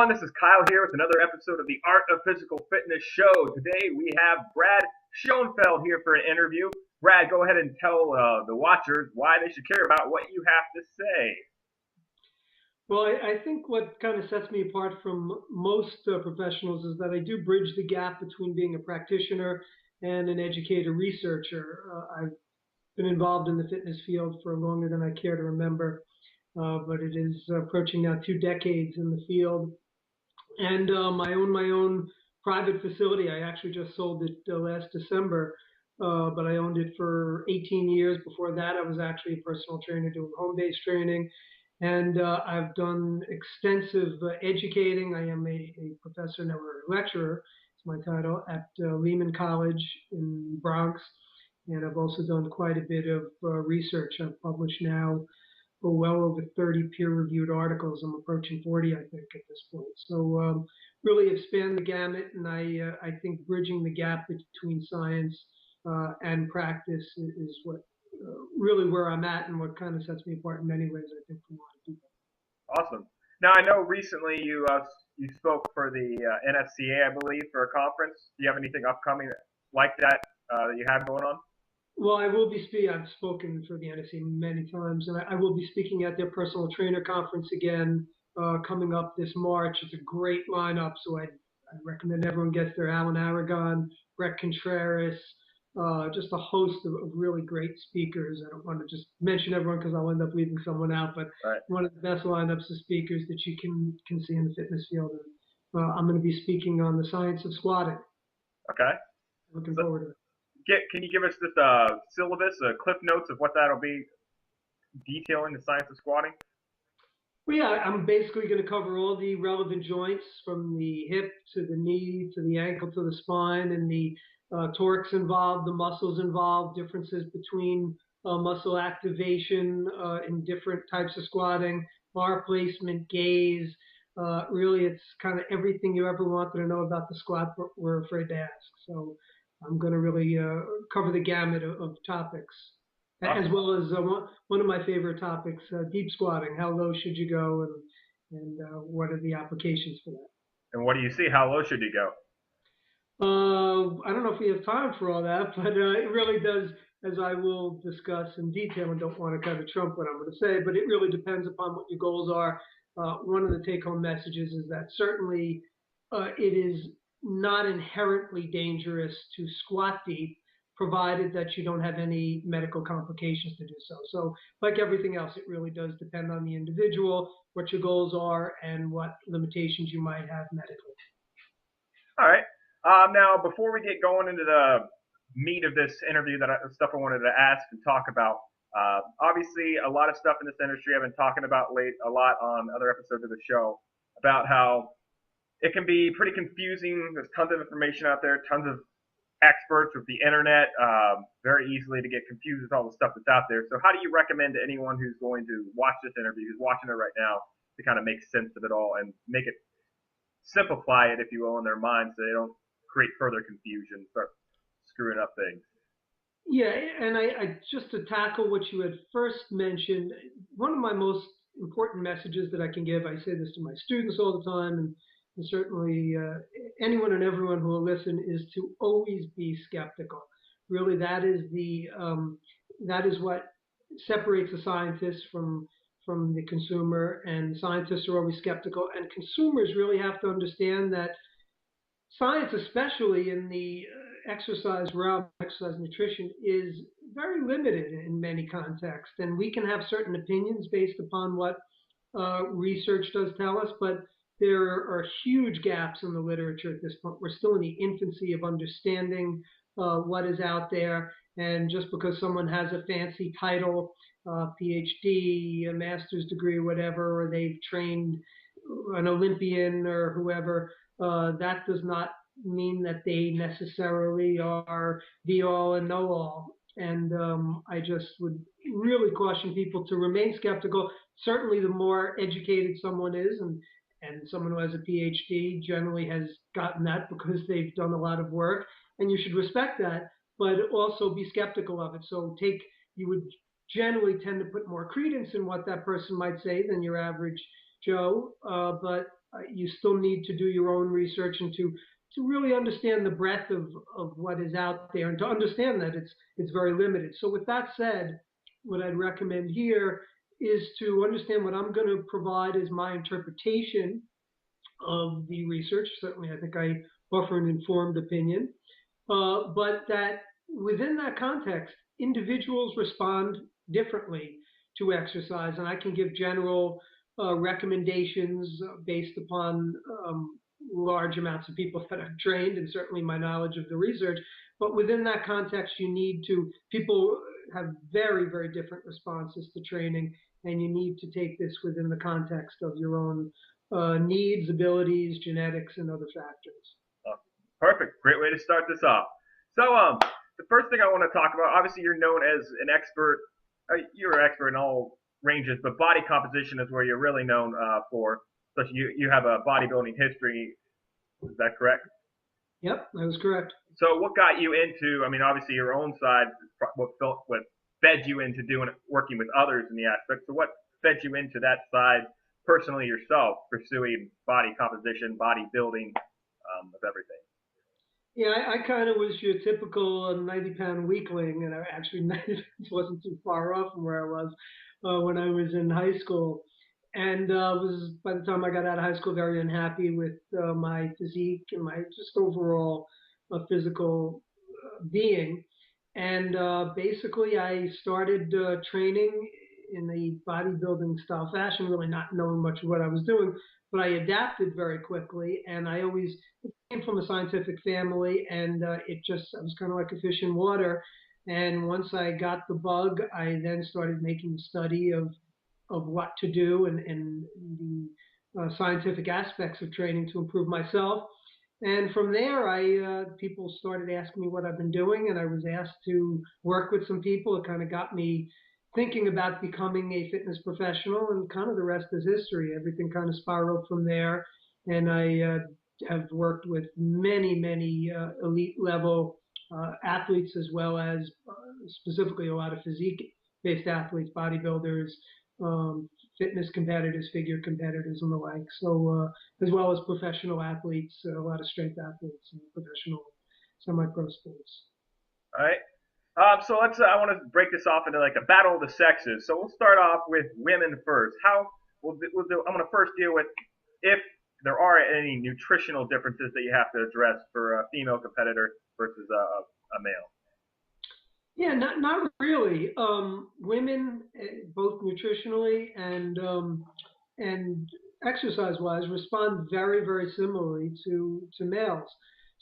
everyone. This is Kyle here with another episode of the Art of Physical Fitness show. Today we have Brad Schoenfeld here for an interview. Brad, go ahead and tell the watchers why they should care about what you have to say. Well, I think what kind of sets me apart from most professionals is that I do bridge the gap between being a practitioner and an educator researcher. I've been involved in the fitness field for longer than I care to remember. But it is approaching now 2 decades in the field. And I own my own private facility. I actually just sold it last December, but I owned it for 18 years. Before that, I was actually a personal trainer doing home-based training. And I've done extensive educating. I am a professor, now a lecturer, it's my title, at Lehman College in Bronx. And I've also done quite a bit of research. I've published now well over 30 peer-reviewed articles. I'm approaching 40, I think, at this point. So really expand the gamut, and I think bridging the gap between science and practice is what really where I'm at, and what kind of sets me apart in many ways, I think, from a lot of people. Awesome. Now, I know recently you spoke for the NFCA, I believe, for a conference. Do you have anything upcoming like that that you have going on? Well, I will be speaking. I've spoken for the NSC many times, and I will be speaking at their personal trainer conference again coming up this March. It's a great lineup, so I recommend everyone gets there. Alan Aragon, Brett Contreras, just a host of really great speakers. I don't want to just mention everyone because I'll end up leaving someone out, but right. One of the best lineups of speakers that you can see in the fitness field. And, I'm going to be speaking on the science of squatting. Okay. Looking forward to it. Can you give us just a syllabus, cliff notes of what that'll be detailing the science of squatting? Well, yeah, I'm basically going to cover all the relevant joints from the hip to the knee to the ankle to the spine, and the torques involved, the muscles involved, differences between muscle activation in different types of squatting, bar placement, gaze. Really, it's kind of everything you ever wanted to know about the squat, but we're afraid to ask. So I'm going to really cover the gamut of topics, as well as one of my favorite topics, deep squatting. How low should you go, and what are the applications for that? And what do you see? How low should you go? I don't know if we have time for all that, but it really does, as I will discuss in detail, and don't want to kind of trump what I'm going to say, but it really depends upon what your goals are. One of the take-home messages is that certainly it is not inherently dangerous to squat deep, provided that you don't have any medical complications to do so. So like everything else, it really does depend on the individual, what your goals are, and what limitations you might have medically. All right. Now, before we get going into the meat of this interview, stuff I wanted to ask and talk about, obviously a lot of stuff in this industry I've been talking about a lot on other episodes of the show about how it can be pretty confusing. There's tons of information out there, tons of experts with the internet, very easily to get confused with all the stuff that's out there. So how do you recommend to anyone who's going to watch this interview, who's watching it right now, to kind of make sense of it all and make it, simplify it, if you will, in their minds so they don't create further confusion, start screwing up things? Yeah, and I just to tackle what you had first mentioned, one of my most important messages that I can give, I say this to my students all the time, and certainly anyone and everyone who will listen, is to always be skeptical. Really, that is what separates a scientist from the consumer, and scientists are always skeptical, and consumers really have to understand that science, especially in the exercise realm, exercise nutrition, is very limited in many contexts, and we can have certain opinions based upon what research does tell us, but there are huge gaps in the literature at this point. We're still in the infancy of understanding what is out there, and just because someone has a fancy title, PhD, a master's degree, whatever, or they've trained an Olympian or whoever, that does not mean that they necessarily are the all and know all. And I just would really caution people to remain skeptical. Certainly, the more educated someone is, and someone who has a PhD generally has gotten that because they've done a lot of work, and you should respect that, but also be skeptical of it. So you would generally tend to put more credence in what that person might say than your average Joe, but you still need to do your own research and to really understand the breadth of what is out there and to understand that it's very limited. So with that said, what I'd recommend here is to understand what I'm going to provide as my interpretation of the research. Certainly, I think I offer an informed opinion, but that within that context, individuals respond differently to exercise, and I can give general recommendations based upon large amounts of people that I've trained and certainly my knowledge of the research. But within that context, people have very, very different responses to training, and you need to take this within the context of your own needs, abilities, genetics, and other factors. Perfect. Great way to start this off. So, the first thing I want to talk about, obviously, you're known as an expert. You're an expert in all ranges, but body composition is where you're really known for. Especially you have a bodybuilding history. Is that correct? Yep, that was correct. So, what got you into? I mean, obviously, your own side. What fed you into working with others in the aspect. So, what fed you into that side personally yourself, pursuing body composition, bodybuilding, of everything? Yeah, I kind of was your typical 90-pound weakling, and I actually 90 pounds wasn't too far off from where I was when I was in high school. And was by the time I got out of high school very unhappy with my physique and my just overall physical being. And basically, I started training in a bodybuilding style fashion, really not knowing much of what I was doing, but I adapted very quickly. And I always came from a scientific family, and I was kind of like a fish in water. And once I got the bug, I then started making a study of what to do and the scientific aspects of training to improve myself. And from there, people started asking me what I've been doing, and I was asked to work with some people. It kind of got me thinking about becoming a fitness professional, and kind of the rest is history. Everything kind of spiraled from there, and I have worked with many, many elite level athletes, as well as specifically a lot of physique-based athletes, bodybuilders, fitness competitors, figure competitors, and the like. So, as well as professional athletes, a lot of strength athletes, and professional semi-pro sports. All right. So I want to break this off into like a battle of the sexes. So we'll start off with women first. I'm going to first deal with if there are any nutritional differences that you have to address for a female competitor versus a male. Yeah, not really. Women, both nutritionally and exercise-wise, respond very, very similarly to males.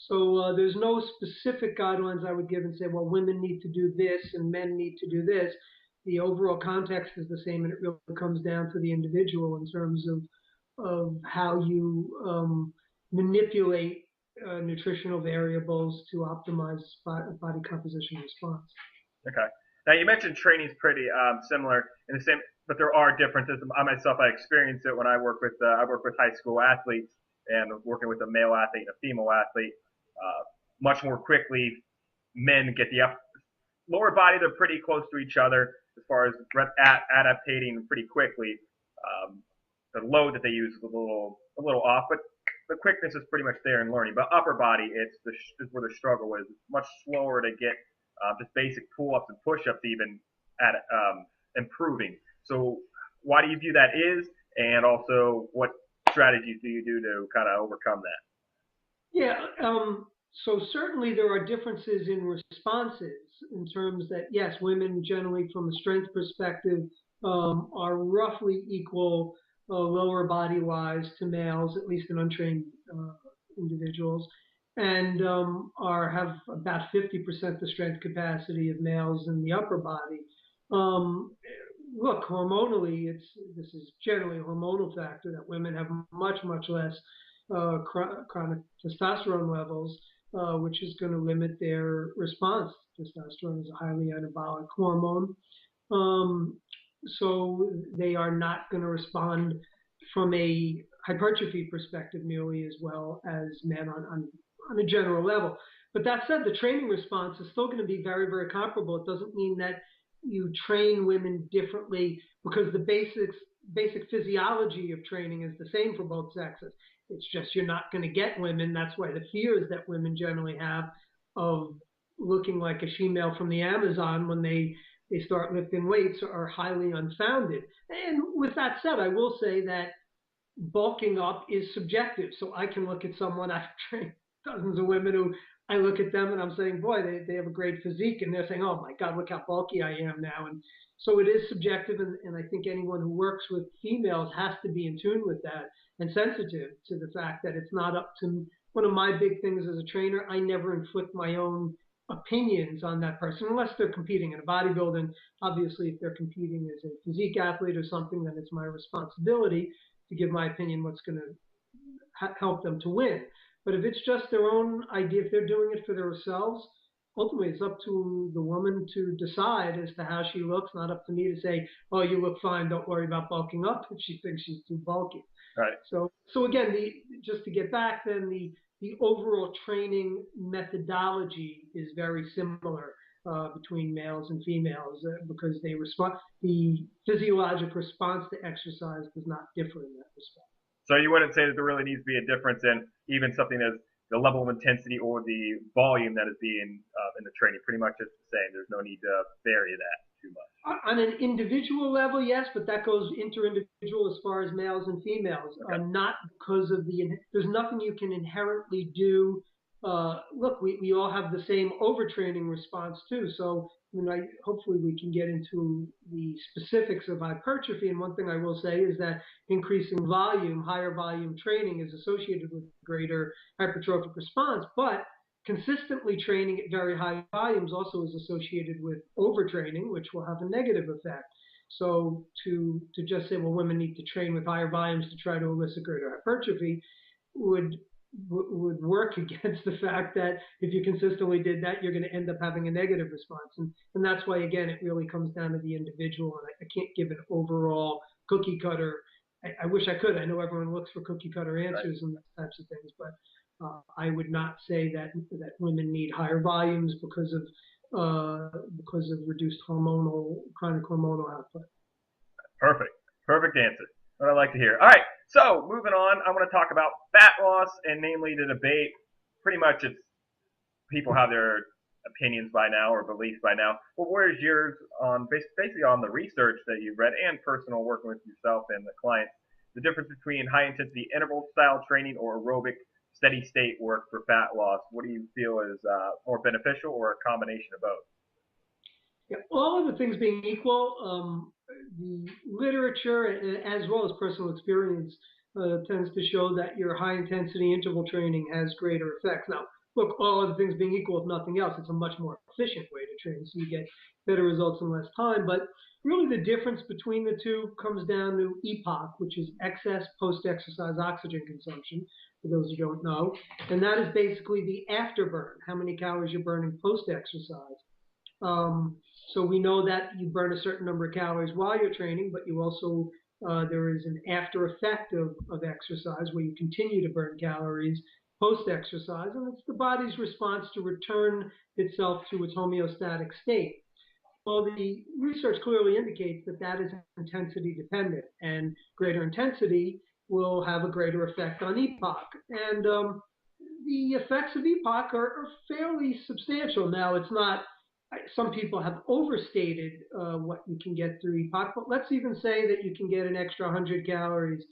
So there's no specific guidelines I would give and say, well, women need to do this and men need to do this. The overall context is the same, and it really comes down to the individual in terms of how you manipulate nutritional variables to optimize body composition response. Okay. Now you mentioned training is pretty similar in the same, but there are differences. I experienced it when I work with high school athletes and working with a male athlete and a female athlete. Much more quickly, men get the lower body. They're pretty close to each other as far as adaptating pretty quickly. The load that they use is a little off, but the quickness is pretty much there in learning. But upper body, is where the struggle is. It's much slower to get just basic pull-ups and push-ups even at improving. So why do you view that is, and also what strategies do you do to kind of overcome that? Yeah, so certainly there are differences in responses in terms that, yes, women generally from a strength perspective are roughly equal lower body wise to males, at least in untrained individuals, and have about 50% the strength capacity of males in the upper body. Look, hormonally, this is generally a hormonal factor that women have much, much less chronic testosterone levels, which is going to limit their response. Testosterone is a highly anabolic hormone. So they are not going to respond from a hypertrophy perspective nearly as well as men on a general level. But that said, the training response is still going to be very, very comparable. It doesn't mean that you train women differently because the basic physiology of training is the same for both sexes. It's just you're not going to get women. That's why the fears that women generally have of looking like a she-male from the Amazon when they start lifting weights are highly unfounded. And with that said, I will say that bulking up is subjective. So I can look at someone, I've trained dozens of women who I look at them and I'm saying, boy, they have a great physique. And they're saying, oh my God, look how bulky I am now. And so it is subjective. And I think anyone who works with females has to be in tune with that and sensitive to the fact that it's not up to one of my big things as a trainer. I never inflict my own opinions on that person unless they're competing in a bodybuilding. Obviously, if they're competing as a physique athlete or something, then it's my responsibility to give my opinion what's going to help them to win. But if it's just their own idea, if they're doing it for themselves, ultimately it's up to the woman to decide as to how she looks, not up to me to say, oh, you look fine, don't worry about bulking up if she thinks she's too bulky. Right. So again, just to get back, then the overall training methodology is very similar between males and females because they respond. The physiologic response to exercise does not differ in that respect. So you wouldn't say that there really needs to be a difference in even something as the level of intensity or the volume that is being in the training. Pretty much it's the same. There's no need to vary that too much. On an individual level, yes, but that goes inter-individual as far as males and females. Okay. Not because of there's nothing you can inherently do. Look, we all have the same overtraining response too. So hopefully we can get into the specifics of hypertrophy. And one thing I will say is that increasing volume, higher volume training is associated with greater hypertrophic response, but consistently training at very high volumes also is associated with overtraining, which will have a negative effect. So to just say, well, women need to train with higher volumes to try to elicit greater hypertrophy would work against the fact that if you consistently did that, you're going to end up having a negative response. And that's why, again, it really comes down to the individual. And I can't give an overall cookie cutter. I wish I could. I know everyone looks for cookie cutter answers and those types of things, but I would not say that women need higher volumes because of reduced chronic hormonal output. Perfect answer. What I like to hear. All right, so moving on, I want to talk about fat loss and namely the debate. Pretty much, it's people have their opinions by now or beliefs by now. But where's yours on basically on the research that you've read and personal working with yourself and the clients? The difference between high intensity interval style training or aerobic steady state work for fat loss. What do you feel is more beneficial or a combination of both? Yeah, all of the things being equal, the literature as well as personal experience tends to show that your high intensity interval training has greater effects. Now, look, all other things being equal, if nothing else, it's a much more efficient way to train, so you get better results in less time. But really the difference between the two comes down to EPOC, which is excess post-exercise oxygen consumption, for those who don't know. And that is basically the afterburn, how many calories you're burning post-exercise. So we know that you burn a certain number of calories while you're training, but you also, there is an after effect of exercise where you continue to burn calories post-exercise, and it's the body's response to return itself to its homeostatic state. Well, the research clearly indicates that that is intensity dependent, and greater intensity will have a greater effect on EPOC. And the effects of EPOC are fairly substantial. Now, it's not, some people have overstated what you can get through EPOC, but let's even say that you can get an extra 100 calories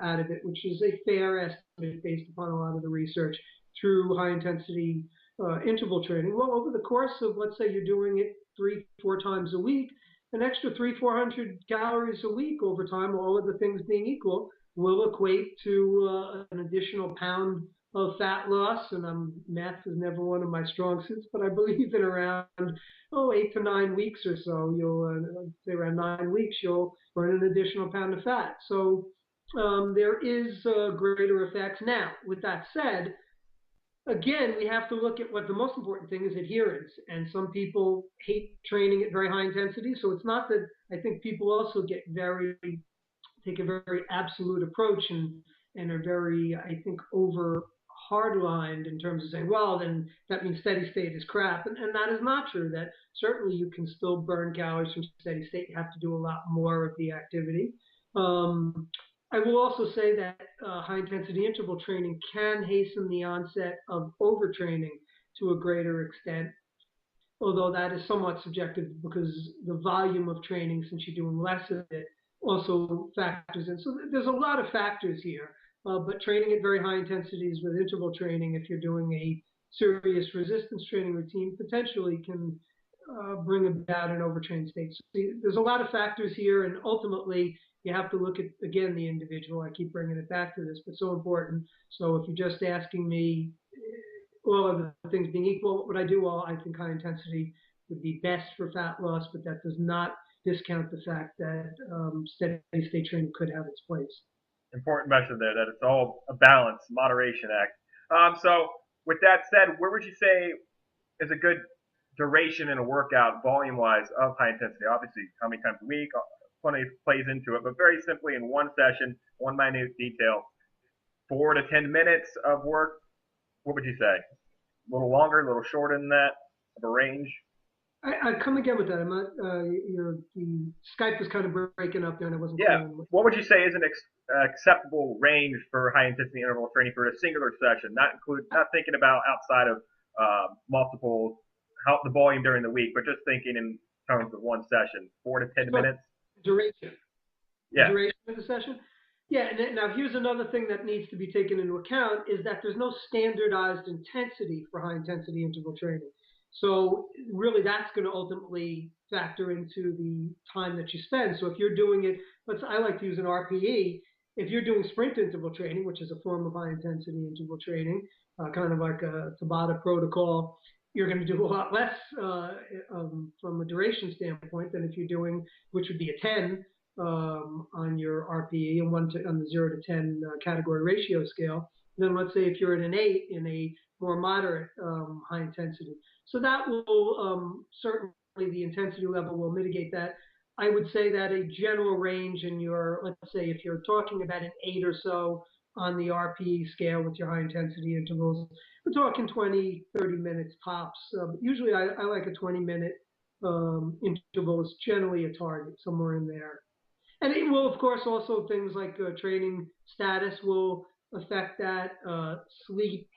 out of it, which is a fair estimate based upon a lot of the research through high intensity interval training. Well, over the course of, let's say you're doing it 3-4 times a week, an extra 300-400 calories a week over time, all of the things being equal, will equate to an additional pound of fat loss. And math is never one of my strong suits, but I believe in around 8 to 9 weeks or so, you'll say around 9 weeks, you'll burn an additional pound of fat. So there is greater effects. Now, with that said, again, we have to look at what the most important thing is: adherence. And some people hate training at very high intensity. So it's not that, I think people also take a very absolute approach and are very, I think, over hardlined in terms of saying, well, then that means steady state is crap. And that is not true. That certainly you can still burn calories from steady state. You have to do a lot more of the activity. Um, I will also say that high intensity interval training can hasten the onset of overtraining to a greater extent, although that is somewhat subjective because the volume of training, since you're doing less of it, also factors in. So there's a lot of factors here, but training at very high intensities with interval training, if you're doing a serious resistance training routine, potentially can bring about an overtrained state. So there's a lot of factors here, and ultimately you have to look at, again, the individual. I keep bringing it back to this, but so important. So if you're just asking me, all other things being equal, what would I do? Well, I think high intensity would be best for fat loss, but that does not discount the fact that steady state training could have its place. Important message there that it's all a balance, moderation act. So with that said, where would you say is a good duration in a workout, volume wise, of high intensity? Obviously, how many times a week, plenty plays into it, but very simply in one session, one minute detail, 4 to 10 minutes of work. What would you say? A little longer, a little shorter than that of a range? I come again with that. I'm not. The Skype was kind of breaking up there, and I wasn't Yeah. clear on what. What would you say is an acceptable range for high intensity interval training for a singular session? Not thinking about outside of multiple how the volume during the week, but just thinking in terms of one session, 4 to 10 minutes. Duration. The Yeah. duration of the session. Yeah, and now here's another thing that needs to be taken into account is that there's no standardized intensity for high intensity interval training. So really that's going to ultimately factor into the time that you spend. So if you're doing it, I like to use an RPE. If you're doing sprint interval training, which is a form of high intensity interval training, kind of like a Tabata protocol, you're going to do a lot less from a duration standpoint than if you're doing, which would be a 10 on your RPE and on the 0 to 10 category ratio scale. And then let's say if you're at an 8 in a more moderate high intensity. So that will certainly the intensity level will mitigate that. I would say that a general range in your, let's say if you're talking about an 8 or so on the RPE scale with your high intensity intervals, we're talking 20, 30 minutes tops. Usually I like a 20-minute interval is generally a target, somewhere in there. And it will, of course, also things like training status will affect that. Sleep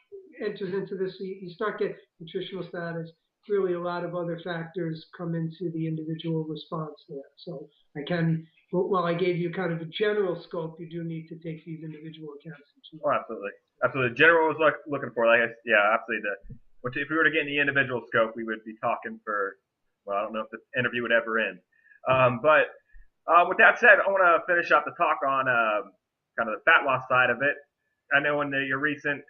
enters into this. So you start get nutritional status. Really, a lot of other factors come into the individual response there. So while I gave you kind of a general scope, you do need to take these individual accounts into Oh, absolutely, absolutely. General was looking for, like, yeah, absolutely. Which if we were to get in the individual scope, we would be talking for, well, I don't know if the interview would ever end. But with that said, I want to finish up the talk on kind of the fat loss side of it. I know in your recent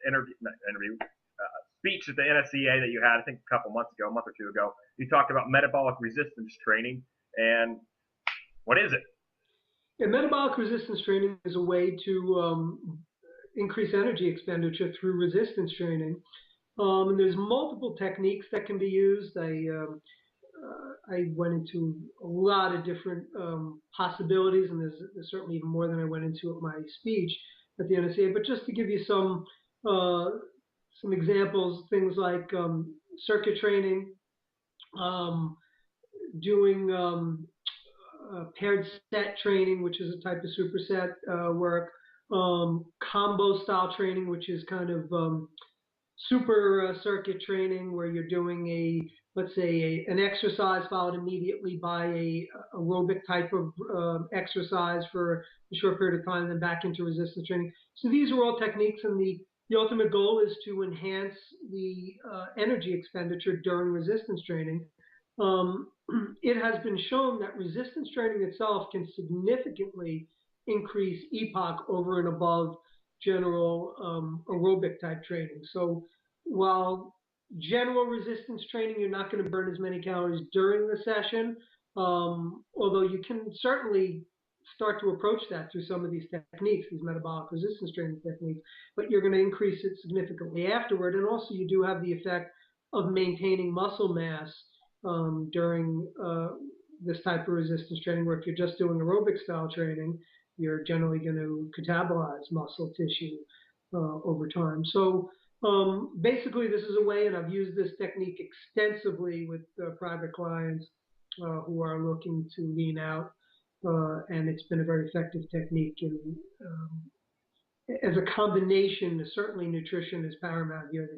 speech at the NSCA that you had, I think a couple months ago, a month or two ago, you talked about metabolic resistance training. And what is it? Yeah, metabolic resistance training is a way to increase energy expenditure through resistance training. And there's multiple techniques that can be used. I went into a lot of different possibilities, and there's certainly even more than I went into at my speech at the NSA. But just to give you uh, some examples, things like circuit training, um, doing paired set training, which is a type of superset work, combo style training, which is kind of super circuit training where you're doing let's say an exercise followed immediately by a aerobic type of exercise for a short period of time, and then back into resistance training. So these are all techniques, and the ultimate goal is to enhance the energy expenditure during resistance training. Um, it has been shown that resistance training itself can significantly increase EPOC over and above general aerobic type training. So while general resistance training, you're not going to burn as many calories during the session, although you can certainly start to approach that through some of these techniques, these metabolic resistance training techniques, but you're going to increase it significantly afterward. And also you do have the effect of maintaining muscle mass during this type of resistance training, where if you're just doing aerobic style training, you're generally going to catabolize muscle tissue over time. So basically, this is a way, and I've used this technique extensively with private clients who are looking to lean out. and it's been a very effective technique. And as a combination, certainly nutrition is paramount here.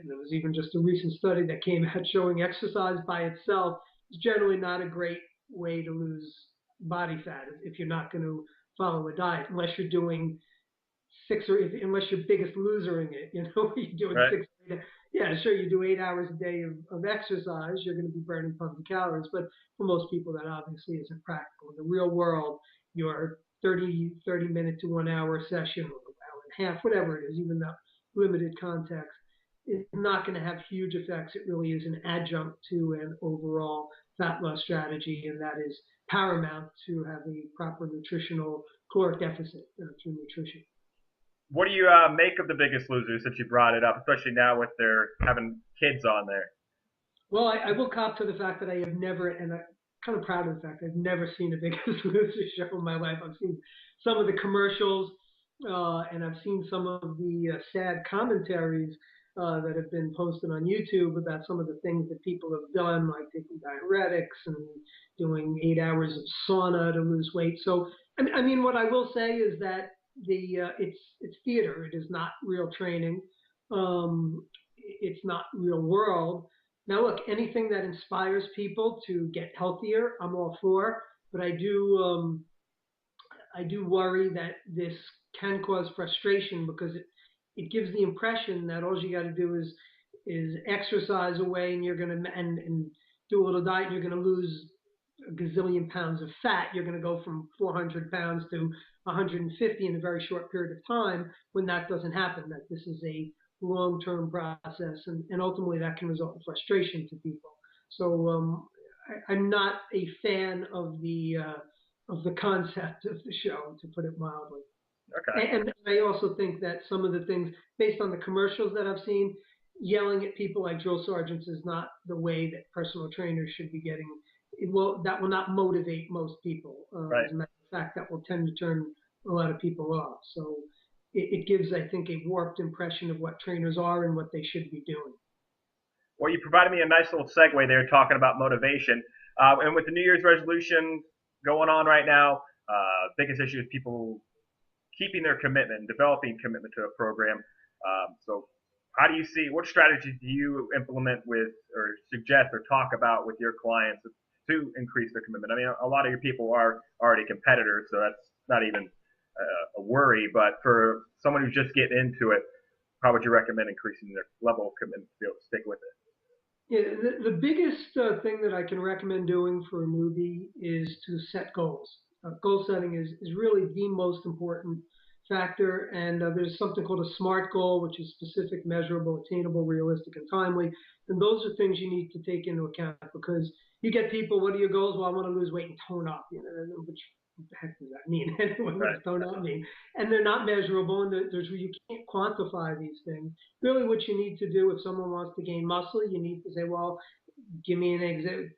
There was even just a recent study that came out showing exercise by itself is generally not a great way to lose body fat if you're not going to follow a diet, unless you're doing unless you're biggest loser in it, you're doing Right. 6, yeah, sure, you do 8 hours a day of exercise, you're going to be burning tons of calories, but for most people that obviously isn't practical. In the real world, your 30 minute to 1 hour session, or an hour and a half, whatever it is, even that limited context, is not going to have huge effects. It really is an adjunct to an overall fat loss strategy, and that is paramount to have a proper nutritional caloric deficit through nutrition. What do you make of the Biggest Losers since you brought it up, especially now with their having kids on there? Well, I will cop to the fact that I have never, and I'm kind of proud of the fact I've never seen a Biggest Loser show in my life. I've seen some of the commercials, and I've seen some of the sad commentaries that have been posted on YouTube about some of the things that people have done, like taking diuretics and doing 8 hours of sauna to lose weight. So, I mean, what I will say is that it's theater. It is not real training. It's not real world. Now, look, anything that inspires people to get healthier, I'm all for. But I do worry that this can cause frustration because it gives the impression that all you got to do is exercise away and you're gonna and do a little diet and you're gonna lose a gazillion pounds of fat. You're gonna go from 400 pounds to 150 in a very short period of time. When that doesn't happen, that this is a long-term process, and ultimately that can result in frustration to people. So I'm not a fan of the concept of the show, to put it mildly. Okay. And I also think that some of the things, based on the commercials that I've seen, yelling at people like drill sergeants is not the way that personal trainers should be getting. That will not motivate most people. Right. As a matter of fact, that will tend to turn a lot of people off. So it gives, I think, a warped impression of what trainers are and what they should be doing. Well, you provided me a nice little segue there talking about motivation. And with the New Year's resolution going on right now, biggest issue is people keeping their commitment, developing commitment to a program. So, how do you see, what strategies do you implement with or suggest or talk about with your clients to increase their commitment? I mean, a lot of your people are already competitors, so that's not even a worry. But for someone who's just getting into it, how would you recommend increasing their level of commitment to be able to stick with it? Yeah, the biggest thing that I can recommend doing for a newbie is to set goals. Goal setting is really the most important factor, and there's something called a SMART goal, which is specific, measurable, attainable, realistic, and timely. And those are things you need to take into account because you get people, what are your goals? Well, I want to lose weight and tone up, which what the heck does that mean? What Right. does tone up mean? And they're not measurable, and you can't quantify these things. Really, what you need to do if someone wants to gain muscle, you need to say, well, give me an example.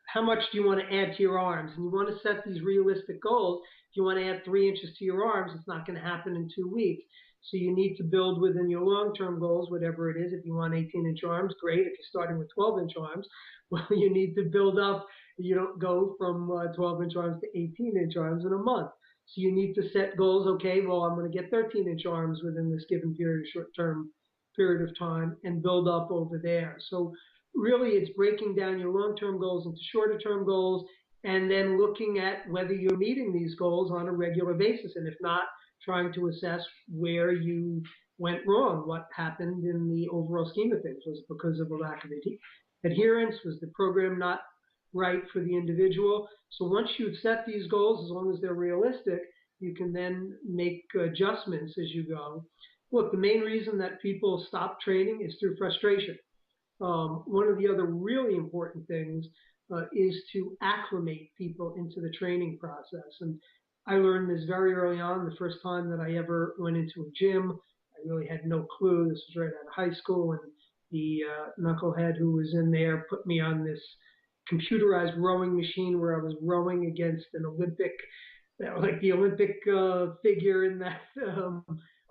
How much do you want to add to your arms? And you want to set these realistic goals. If you want to add 3 inches to your arms, it's not going to happen in 2 weeks. So you need to build within your long-term goals, whatever it is. If you want 18-inch arms, great. If you're starting with 12-inch arms, well, you need to build up. You don't go from 12-inch arms to 18-inch arms in a month. So you need to set goals. Okay, well, I'm going to get 13-inch arms within this given period, short-term period of time, and build up over there. So really, it's breaking down your long-term goals into shorter-term goals, and then looking at whether you're meeting these goals on a regular basis, and if not, trying to assess where you went wrong, what happened in the overall scheme of things. Was it because of a lack of adherence? Was the program not right for the individual? So once you've set these goals, as long as they're realistic, you can then make adjustments as you go. Look, the main reason that people stop training is through frustration. One of the other really important things is to acclimate people into the training process. And I learned this very early on. The first time that I ever went into a gym, I really had no clue. This was right out of high school, and the knucklehead who was in there put me on this computerized rowing machine where I was rowing against an Olympic, like the Olympic figure in that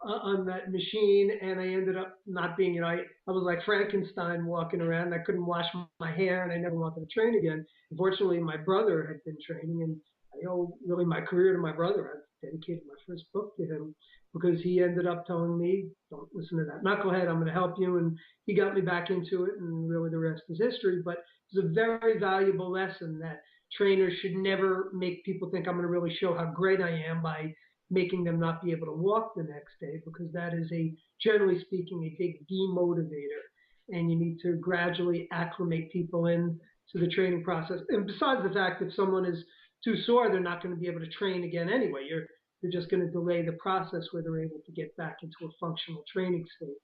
on that machine, and I ended up not being, I was like Frankenstein walking around. I couldn't wash my hair, and I never wanted to train again. Unfortunately, my brother had been training, and I I owe really my career to my brother. I dedicated my first book to him because he ended up telling me, don't listen to that knucklehead, I'm going to help you. And he got me back into it, and really the rest is history. But it's a very valuable lesson that trainers should never make people think I'm going to really show how great I am by making them not be able to walk the next day, because that is generally speaking, a big demotivator. And you need to gradually acclimate people in to the training process. And besides the fact that someone is too sore, they're not going to be able to train again anyway. You're just going to delay the process where they're able to get back into a functional training state.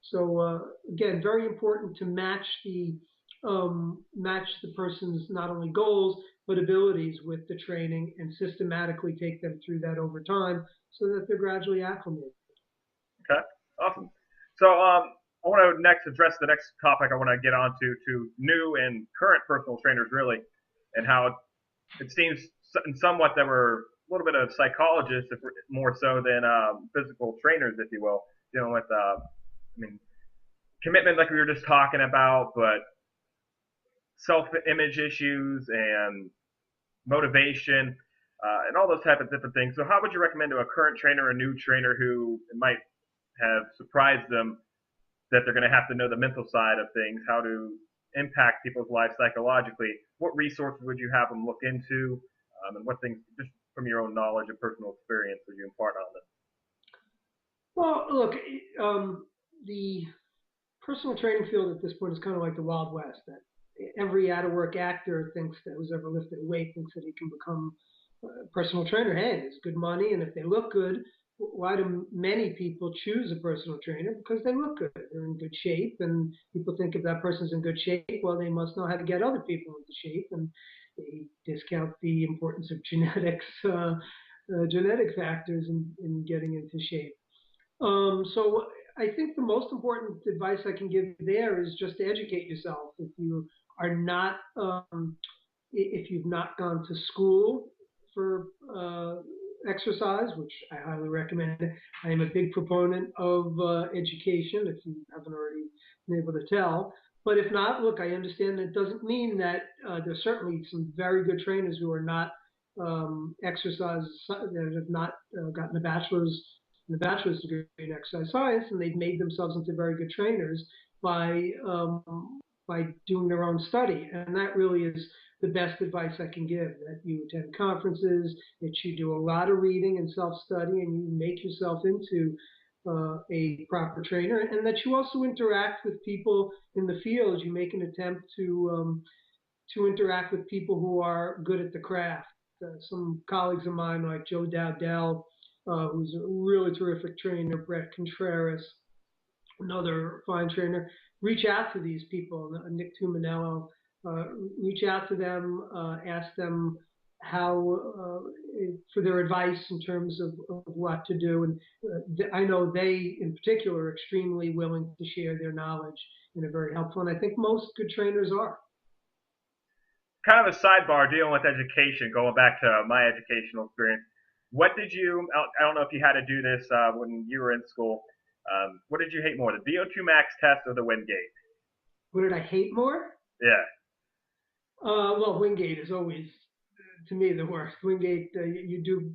So again, very important to match the person's not only goals but abilities with the training, and systematically take them through that over time so that they're gradually acclimated. Okay, awesome. So I want to next address the next topic I want to get onto to new and current personal trainers really, and how it seems somewhat that we're a little bit of psychologists, if more so than physical trainers, if you will, dealing with I mean commitment like we were just talking about, but self-image issues and motivation, and all those type of different things. So how would you recommend to a current trainer or a new trainer who might have surprised them that they're going to have to know the mental side of things, how to impact people's lives psychologically? What resources would you have them look into, and what things, just from your own knowledge and personal experience, would you impart on them? Well, look, the personal training field at this point is kind of like the Wild West. That every out-of-work actor thinks that who's ever lifted a weight thinks that he can become a personal trainer. Hey, it's good money, and if they look good, why do many people choose a personal trainer? Because they look good, they're in good shape, and people think if that person's in good shape, well, they must know how to get other people into shape, and they discount the importance of genetic factors in getting into shape. So I think the most important advice I can give there is just to educate yourself. If you are not, if you've not gone to school for exercise, which I highly recommend, I am a big proponent of education, if you haven't already been able to tell. But if not, look, I understand that it doesn't mean that there's certainly some very good trainers who are not exercise, that have not gotten a bachelor's degree in exercise science, and they've made themselves into very good trainers by doing their own study. And that really is the best advice I can give, that you attend conferences, that you do a lot of reading and self-study, and you make yourself into a proper trainer, and that you also interact with people in the field. You make an attempt to interact with people who are good at the craft. Some colleagues of mine, like Joe Dowdell, who's a really terrific trainer, Brett Contreras, another fine trainer, reach out to these people, Nick Tuminello, reach out to them, ask them how, for their advice in terms of what to do. And I know they, in particular, are extremely willing to share their knowledge and are very helpful. And I think most good trainers are. Kind of a sidebar dealing with education, going back to my educational experience. What did you, I don't know if you had to do this when you were in school, what did you hate more, the VO2 max test or the Wingate? What did I hate more? Yeah. Well, Wingate is always, to me, the worst. Wingate, you do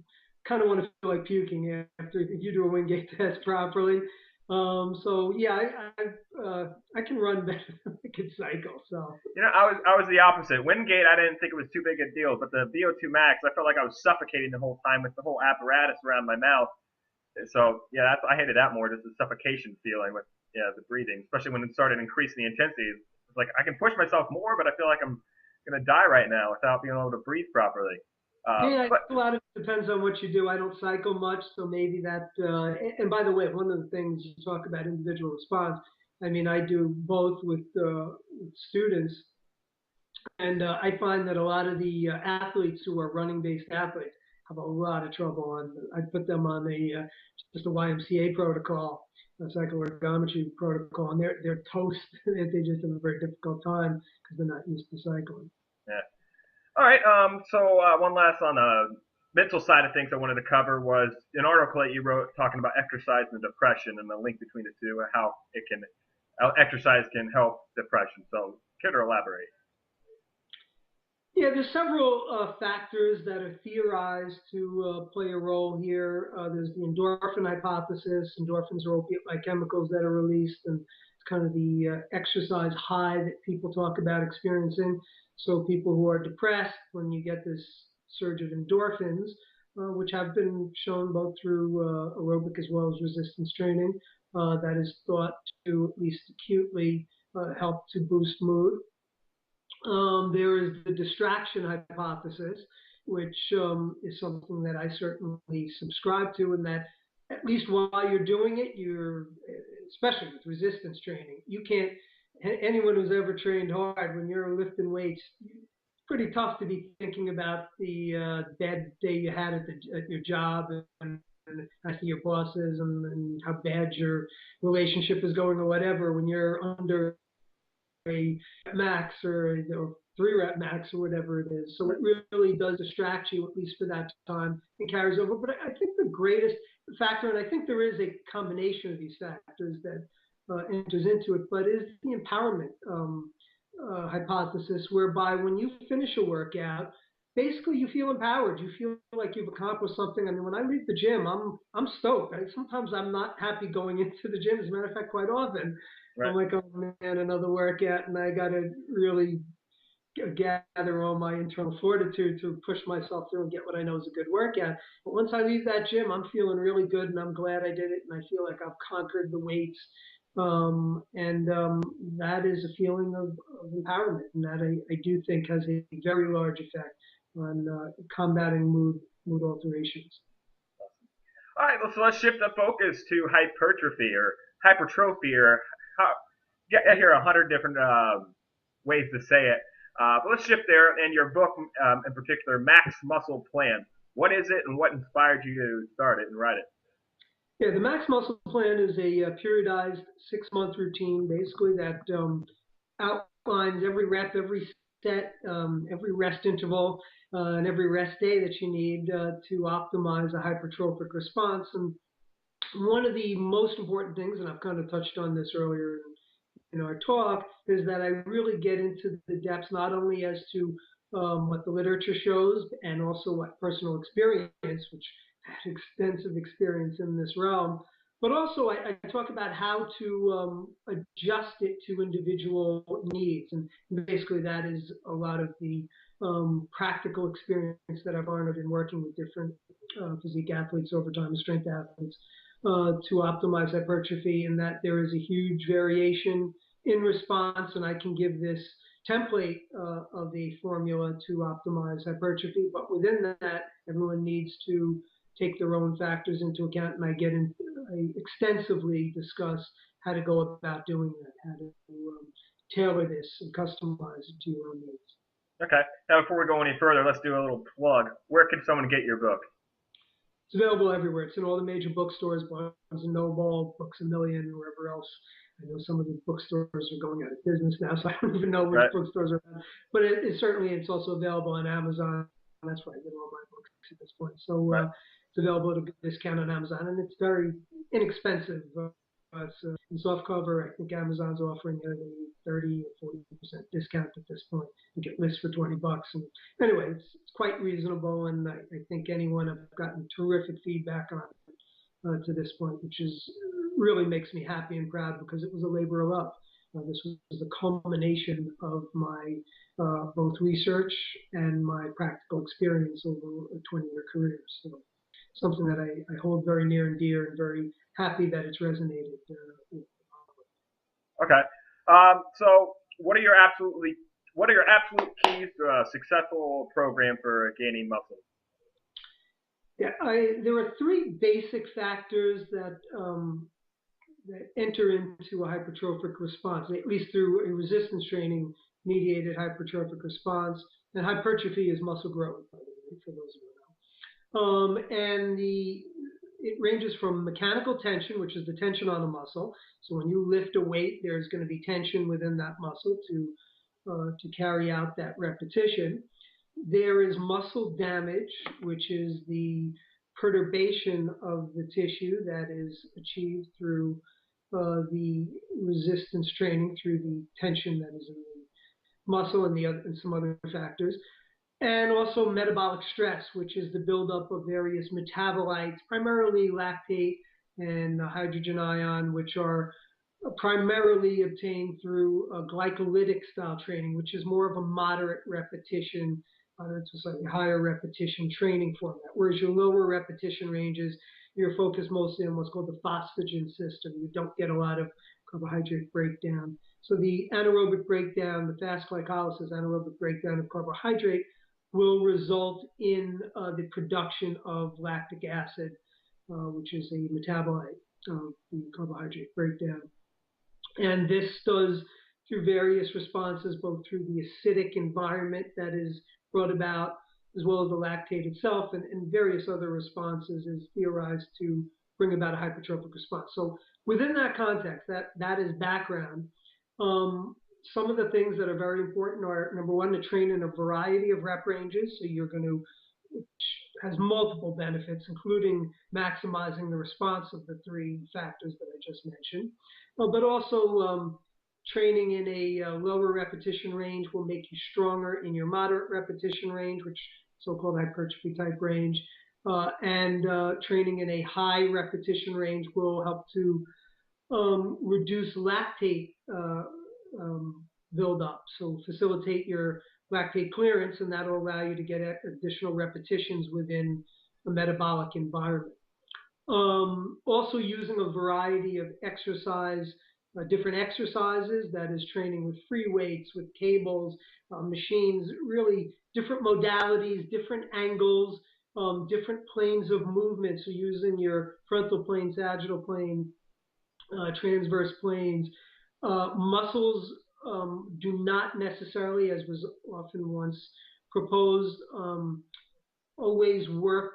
kind of want to feel like puking after if you do a Wingate test properly. So yeah, I can run better than I can cycle. So I was the opposite. Wingate, I didn't think it was too big a deal, but the VO2 max, I felt like I was suffocating the whole time with the whole apparatus around my mouth. So yeah, I hated that more, just the suffocation feeling with the breathing, especially when it started increasing the intensity. It's like I can push myself more, but I feel like I'm gonna die right now without being able to breathe properly. yeah, But a lot of it depends on what you do. I don't cycle much, so maybe that. And by the way, one of the things you talk about individual response. I mean, I do both with students, and I find that a lot of the athletes who are running-based athletes have a lot of trouble on. I put them on just a YMCA protocol, a cycloergometry protocol, and they're toast. They just have a very difficult time because they're not used to cycling. yeah. All right. So one last on the mental side of things I wanted to cover was an article that you wrote talking about exercise and depression and the link between the two, and how exercise can help depression. So, care to elaborate? Yeah, there's several factors that are theorized to play a role here. There's the endorphin hypothesis. Endorphins are opiate-like chemicals that are released, and it's kind of the exercise high that people talk about experiencing. So people who are depressed, when you get this surge of endorphins, which have been shown both through aerobic as well as resistance training, that is thought to at least acutely help to boost mood. There is the distraction hypothesis, which is something that I certainly subscribe to, and that at least while you're doing it, especially with resistance training, you can't, anyone who's ever trained hard, when you're lifting weights, it's pretty tough to be thinking about the bad day you had at your job and asking your bosses and how bad your relationship is going or whatever when you're under a max or 3 rep max or whatever it is. So it really does distract you, at least for that time, and carries over. But I think the greatest factor, and I think there is a combination of these factors that enters into it, but is the empowerment hypothesis, whereby when you finish a workout, basically you feel empowered. You feel like you've accomplished something. I mean, when I leave the gym, I'm stoked. Sometimes I'm not happy going into the gym. As a matter of fact, quite often Right. I'm like, oh man, another workout, and I got to really gather all my internal fortitude to push myself through and get what I know is a good workout. But once I leave that gym, I'm feeling really good, and I'm glad I did it, and I feel like I've conquered the weights. And that is a feeling of empowerment, and that I do think has a very large effect on combating mood alterations. All right, well, so let's shift the focus to hypertrophy or hypertrophy or how, yeah, I hear 100 different ways to say it. But let's shift there. And your book, in particular, Max Muscle Plan. What is it, and what inspired you to start it and write it? Yeah, the Max Muscle Plan is a periodized 6-month routine, basically, that outlines every rep, every set, every rest interval, and every rest day that you need to optimize a hypertrophic response. And one of the most important things, and I've kind of touched on this earlier in our talk, is that I really get into the depths not only as to what the literature shows and also what personal experience, which I had extensive experience in this realm, but also I talk about how to adjust it to individual needs. And basically, that is a lot of the practical experience that I've garnered in working with different physique athletes over time, strength athletes, to optimize hypertrophy, and that there is a huge variation in response, and I can give this template of the formula to optimize hypertrophy, but within that, everyone needs to take their own factors into account, and I extensively discuss how to go about doing that, how to tailor this and customize it to your own needs. Okay. Now, before we go any further, let's do a little plug. Where can someone get your book? It's available everywhere. It's in all the major bookstores, Barnes and Noble, Books a Million, wherever else. I know some of the bookstores are going out of business now, so I don't even know which Right. bookstores are. But it's also available on Amazon. That's where I get all my books at this point. So Right. it's available at a good discount on Amazon, and it's very inexpensive. It's in softcover. I think Amazon's offering a 30 or 40% discount at this point. You get lists for $20. And anyway, it's quite reasonable, and I think anyone I've gotten terrific feedback on to this point, which is really makes me happy and proud because it was a labor of love. This was a culmination of my both research and my practical experience over a 20-year career. So something that I hold very near and dear, and very happy that it's resonated with. Okay. So, what are your absolute keys to a successful program for gaining muscle? Yeah, there are 3 basic factors that enter into a hypertrophic response, at least through a resistance training mediated hypertrophic response. And hypertrophy is muscle growth, by the way, for those who don't know. And it ranges from mechanical tension, which is the tension on the muscle. So when you lift a weight, there's going to be tension within that muscle to carry out that repetition. There is muscle damage, which is the perturbation of the tissue that is achieved through the resistance training, through the tension that is in the muscle and some other factors. and also metabolic stress, which is the buildup of various metabolites, primarily lactate and hydrogen ion, which are primarily obtained through glycolytic style training, which is more of a moderate repetition, it's a slightly higher repetition training format. Whereas your lower repetition ranges, you're focused mostly on what's called the phosphagen system. You don't get a lot of carbohydrate breakdown. So the anaerobic breakdown, the fast glycolysis anaerobic breakdown of carbohydrate will result in the production of lactic acid, which is a metabolite of the carbohydrate breakdown. And this does through various responses, both through the acidic environment that is brought about, as well as the lactate itself, and various other responses is theorized to bring about a hypertrophic response. So within that context, that is background. Some of the things that are very important are, number one, to train in a variety of rep ranges. So you're going to, which has multiple benefits, including maximizing the response of the three factors that I just mentioned. But also training in a lower repetition range will make you stronger in your moderate repetition range, which so-called hypertrophy type range. And training in a high repetition range will help to reduce lactate buildup, so facilitate your lactate clearance, and that will allow you to get additional repetitions within a metabolic environment. Also using a variety of exercise, different exercises, that is training with free weights, with cables, machines, really different modalities, different angles, different planes of movement. So using your frontal plane, sagittal plane, transverse planes. Muscles do not necessarily, as was often once proposed, always work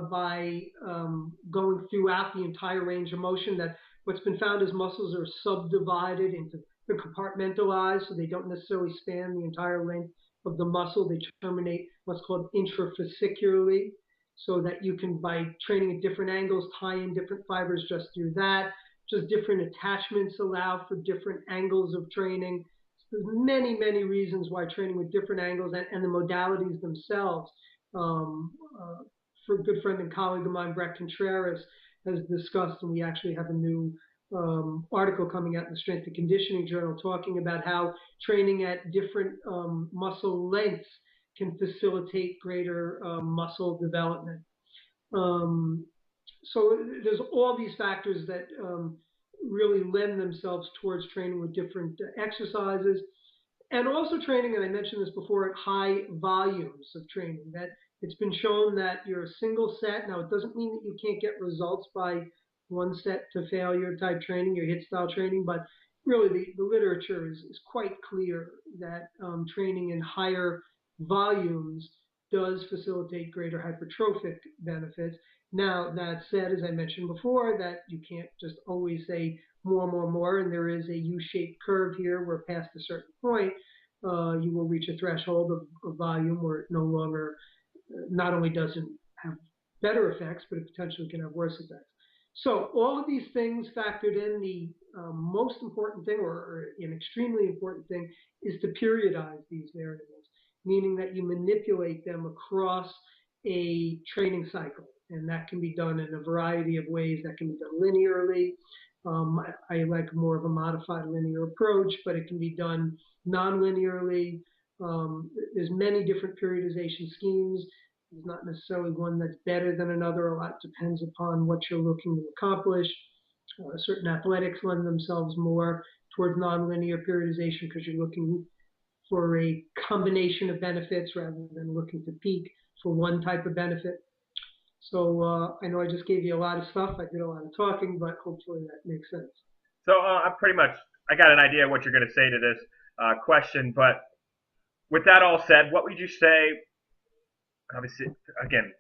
by going throughout the entire range of motion. That what's been found is muscles are subdivided into compartmentalized, so they don't necessarily span the entire length of the muscle. They terminate what's called intrafascicularly, so that you can, by training at different angles, tie in different fibers just through that. Just different attachments allow for different angles of training. There's many, many reasons why training with different angles and the modalities themselves. For a good friend and colleague of mine, Brett Contreras, has discussed, and we actually have a new article coming out in the Strength and Conditioning Journal talking about how training at different muscle lengths can facilitate greater muscle development. So there's all these factors that really lend themselves towards training with different exercises, and also training, and I mentioned this before, at high volumes of training. That it's been shown that you're a single set. Now, it doesn't mean that you can't get results by one set to failure type training, your HIIT style training, but really the literature is quite clear that training in higher volumes does facilitate greater hypertrophic benefits. Now, that said, as I mentioned before, that you can't just always say more, and there is a U-shaped curve here where past a certain point, you will reach a threshold of volume where it no longer, not only doesn't have better effects, but it potentially can have worse effects. So all of these things factored in, the most important thing, or an extremely important thing, is to periodize these variables, meaning that you manipulate them across a training cycle. And that can be done in a variety of ways. That can be done linearly. I like more of a modified linear approach, but it can be done non-linearly. There's many different periodization schemes. There's not necessarily one that's better than another. A lot depends upon what you're looking to accomplish. Certain athletics lend themselves more towards non-linear periodization because you're looking for a combination of benefits rather than looking to peak for one type of benefit. So I know I just gave you a lot of stuff. I did a lot of talking, but hopefully that makes sense. So I got an idea of what you're going to say to this question, but with that all said, what would you say? Obviously, again,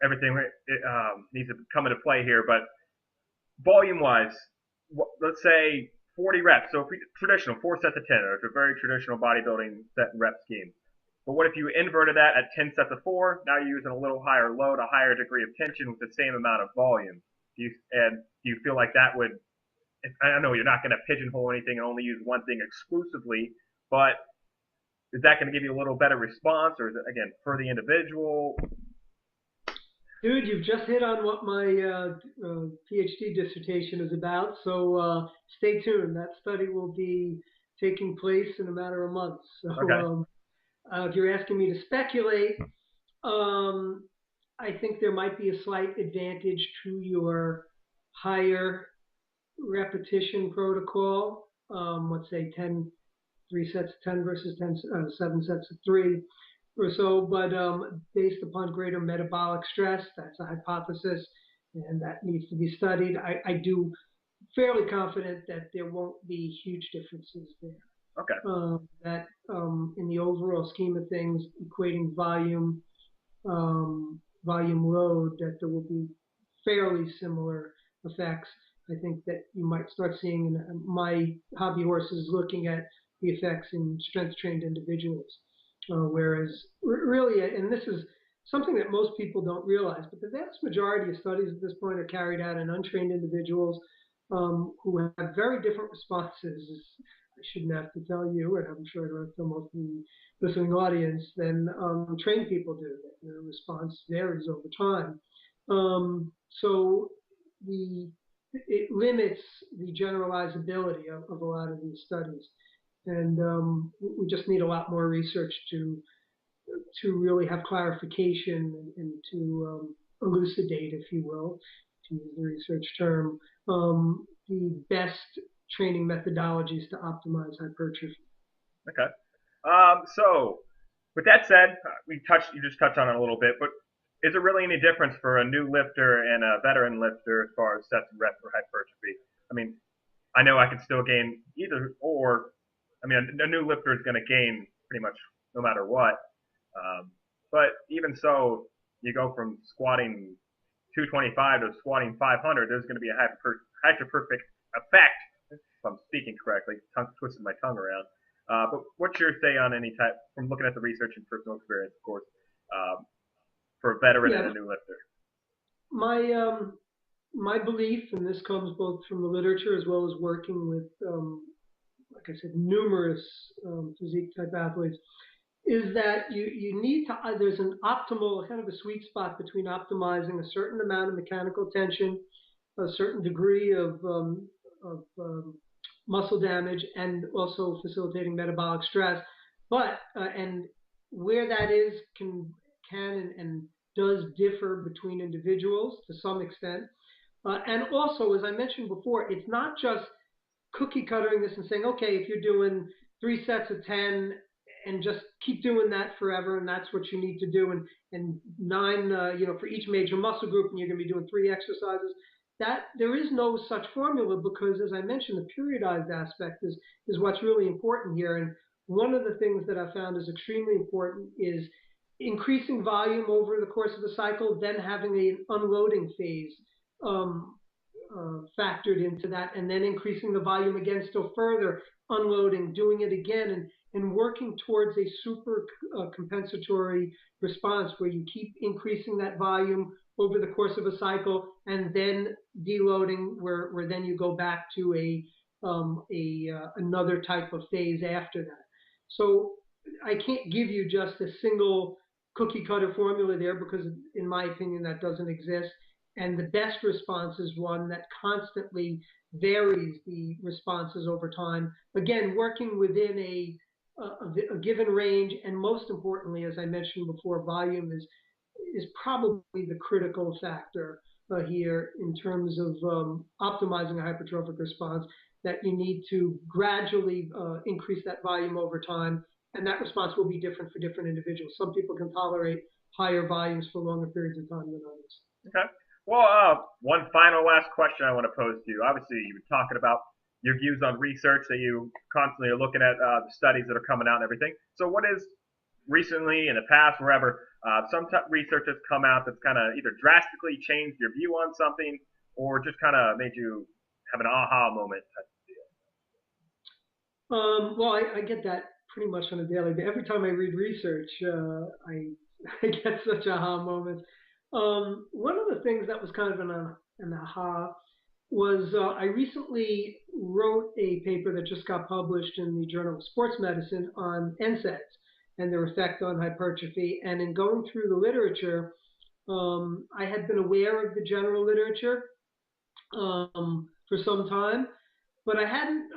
everything needs to come into play here, but volume-wise, let's say 40 reps. So if we traditional 4 sets of 10, or it's a very traditional bodybuilding set and rep scheme. But what if you inverted that at 10 sets of 4? Now you're using a little higher load, a higher degree of tension with the same amount of volume. Do you feel like that would? I know you're not going to pigeonhole anything and only use one thing exclusively, but is that going to give you a little better response, or is it again for the individual? Dude, you've just hit on what my PhD dissertation is about. So stay tuned. That study will be taking place in a matter of months. So Okay. if you're asking me to speculate, um, I think there might be a slight advantage to your higher repetition protocol. Let's say 10, 3 sets of 10 versus 10, 7 sets of 3 or so, but based upon greater metabolic stress, that's a hypothesis, and that needs to be studied. I do fairly confident that there won't be huge differences there. Okay. That in the overall scheme of things, equating volume load, that there will be fairly similar effects. I think that you might start seeing, and my hobby horse is looking at the effects in strength trained individuals. Whereas really, and this is something that most people don't realize, but the vast majority of studies at this point are carried out in untrained individuals who have very different responses. I shouldn't have to tell you, and I'm sure I don't have to tell most of the listening audience, than trained people do. Their response varies over time. So it limits the generalizability of a lot of these studies. And we just need a lot more research to really have clarification and to elucidate, if you will, to use the research term, the best training methodologies to optimize hypertrophy. Okay. So with that said, you just touched on it a little bit, but is there really any difference for a new lifter and a veteran lifter as far as sets and reps for hypertrophy? I mean, I know I can still gain either or. I mean, a new lifter is going to gain pretty much no matter what. But even so, you go from squatting 225 to squatting 500. There's going to be a hypertrophic effect, if I'm speaking correctly, twisting my tongue around. But what's your say on any type, from looking at the research and personal experience, of course, for a veteran and Yeah, a new lifter? my my belief, and this comes both from the literature as well as working with, like I said, numerous physique type athletes, is that you need to, there's an optimal, kind of a sweet spot between optimizing a certain amount of mechanical tension, a certain degree of muscle damage, and also facilitating metabolic stress. But, and where that is and does differ between individuals to some extent. And also, as I mentioned before, it's not just cookie cuttering this and saying, okay, if you're doing 3 sets of 10 and just keep doing that forever, and that's what you need to do, and nine, for each major muscle group, and you're going to be doing 3 exercises. That there is no such formula because, as I mentioned, the periodized aspect is what's really important here. And one of the things that I found is extremely important is increasing volume over the course of the cycle, then having an unloading phase um, factored into that, and then increasing the volume again still further, unloading, doing it again, and working towards a super compensatory response where you keep increasing that volume over the course of a cycle, and then deloading, where then you go back to another type of phase after that. So I can't give you just a single cookie cutter formula there because, in my opinion, that doesn't exist. And the best response is one that constantly varies the responses over time. Again, working within a given range, and most importantly, as I mentioned before, volume is probably the critical factor here in terms of optimizing a hypertrophic response. That you need to gradually increase that volume over time, and that response will be different for different individuals. Some people can tolerate higher volumes for longer periods of time than others. Okay. Well, one final last question I want to pose to you. Obviously, you were talking about your views on research that you constantly are looking at the studies that are coming out and everything. So, what is recently in the past, wherever, some research has come out that's kind of either drastically changed your view on something or just kind of made you have an aha moment type of deal? Well, I get that pretty much on a daily basis. Every time I read research, I get such aha moments. One of the things that was kind of an aha was I recently wrote a paper that just got published in the Journal of Sports Medicine on NSAIDs. and their effect on hypertrophy. And in going through the literature, I had been aware of the general literature for some time, but I hadn't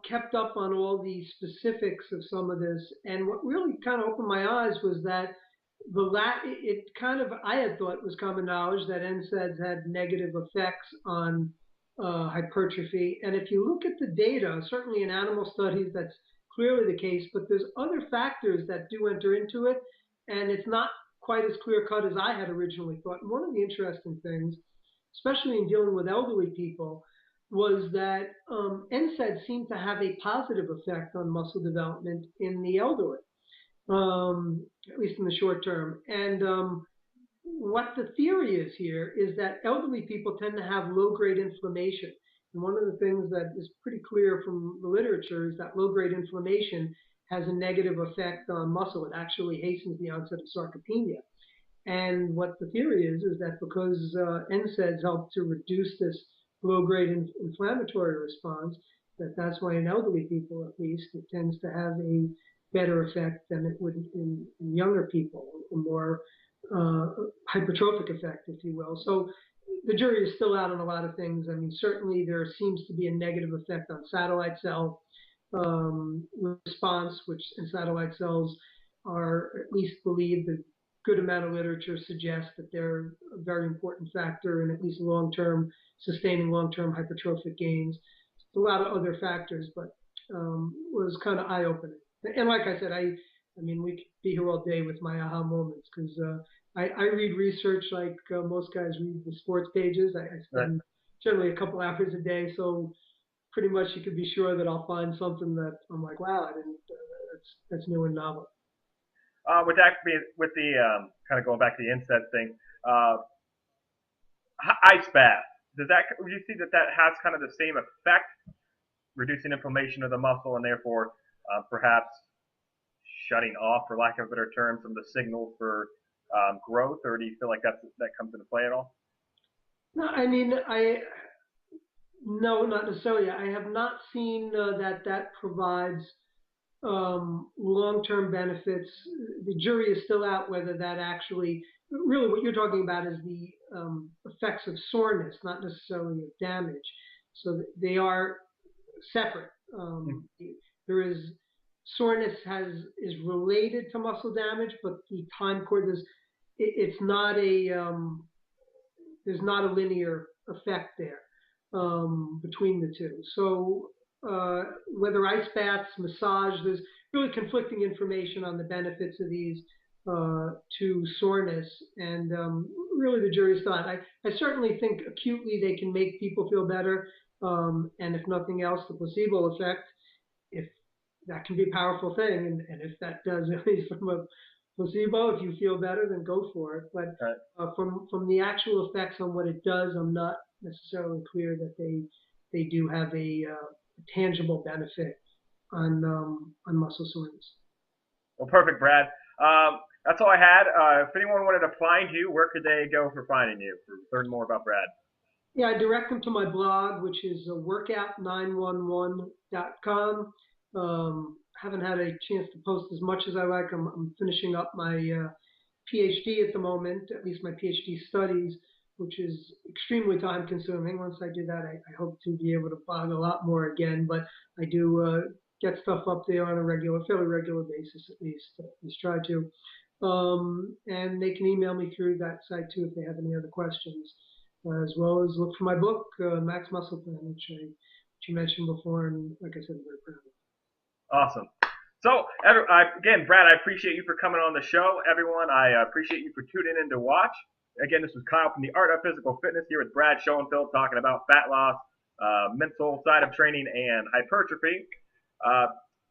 kept up on all the specifics of some of this. And what really kind of opened my eyes was that it kind of, I had thought it was common knowledge that NSAIDs had negative effects on hypertrophy. And if you look at the data, certainly in animal studies, that's clearly the case, but there's other factors that do enter into it, and it's not quite as clear cut as I had originally thought. And one of the interesting things, especially in dealing with elderly people, was that NSAIDs seem to have a positive effect on muscle development in the elderly, at least in the short term. And what the theory is here is that elderly people tend to have low-grade inflammation. And one of the things that is pretty clear from the literature is that low-grade inflammation has a negative effect on muscle. It actually hastens the onset of sarcopenia. And what the theory is that because NSAIDs help to reduce this low-grade inflammatory response, that's why in elderly people, at least, it tends to have a better effect than it would in younger people, a more hypertrophic effect, if you will. So the jury is still out on a lot of things. I mean, certainly there seems to be a negative effect on satellite cell response, which in satellite cells are at least believed, a good amount of literature suggests that they're a very important factor in at least sustaining long-term hypertrophic gains. A lot of other factors, but was kind of eye-opening. And like I said, I mean, we could be here all day with my aha moments, because I read research like most guys read the sports pages. I spend generally a couple hours a day, so pretty much you could be sure that I'll find something that I'm like, wow, I didn't, that's new and novel. With the kind of going back to the NSAID thing, ice bath. Do you see that has kind of the same effect, reducing inflammation of the muscle and therefore perhaps shutting off, for lack of a better term, some of the signals for growth, or do you feel like that comes into play at all? No, I mean, no, not necessarily. I have not seen that provides long-term benefits. The jury is still out whether that actually, really what you're talking about is the effects of soreness, not necessarily of damage. So they are separate. There is soreness is related to muscle damage, but the time course it's not there's not a linear effect there between the two. So whether ice baths, massage, there's really conflicting information on the benefits of these to soreness, and really the jury's still out. I certainly think acutely they can make people feel better, and if nothing else, the placebo effect, if that can be a powerful thing, and if that does, at least from a placebo, if you feel better, then go for it. But from the actual effects on what it does, I'm not necessarily clear that they do have a tangible benefit on muscle soreness. Well, perfect, Brad. That's all I had. If anyone wanted to find you, where could they go for finding you, for learn more about Brad? Yeah, I direct them to my blog, which is workout911.com. Haven't had a chance to post as much as I like. I'm finishing up my PhD at the moment, at least my PhD studies, which is extremely time consuming. Once I do that, I hope to be able to blog a lot more again, but I do get stuff up there on a fairly regular basis, at least try to. And they can email me through that site too if they have any other questions, as well as look for my book, Max Muscle Plan, which you mentioned before, and like I said, I'm very proud of. Awesome. So, again, Brad, I appreciate you for coming on the show. Everyone, I appreciate you for tuning in to watch. Again, this was Kyle from the Art of Physical Fitness here with Brad Schoenfeld talking about fat loss, mental side of training, and hypertrophy.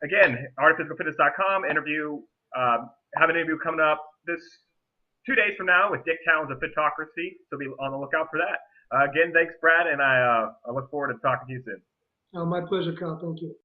Again, artofphysicalfitness.com, have an interview coming up this 2 days from now with Dick Towns of Fitocracy, so be on the lookout for that. Again, thanks, Brad, and I look forward to talking to you soon. My pleasure, Kyle. Thank you.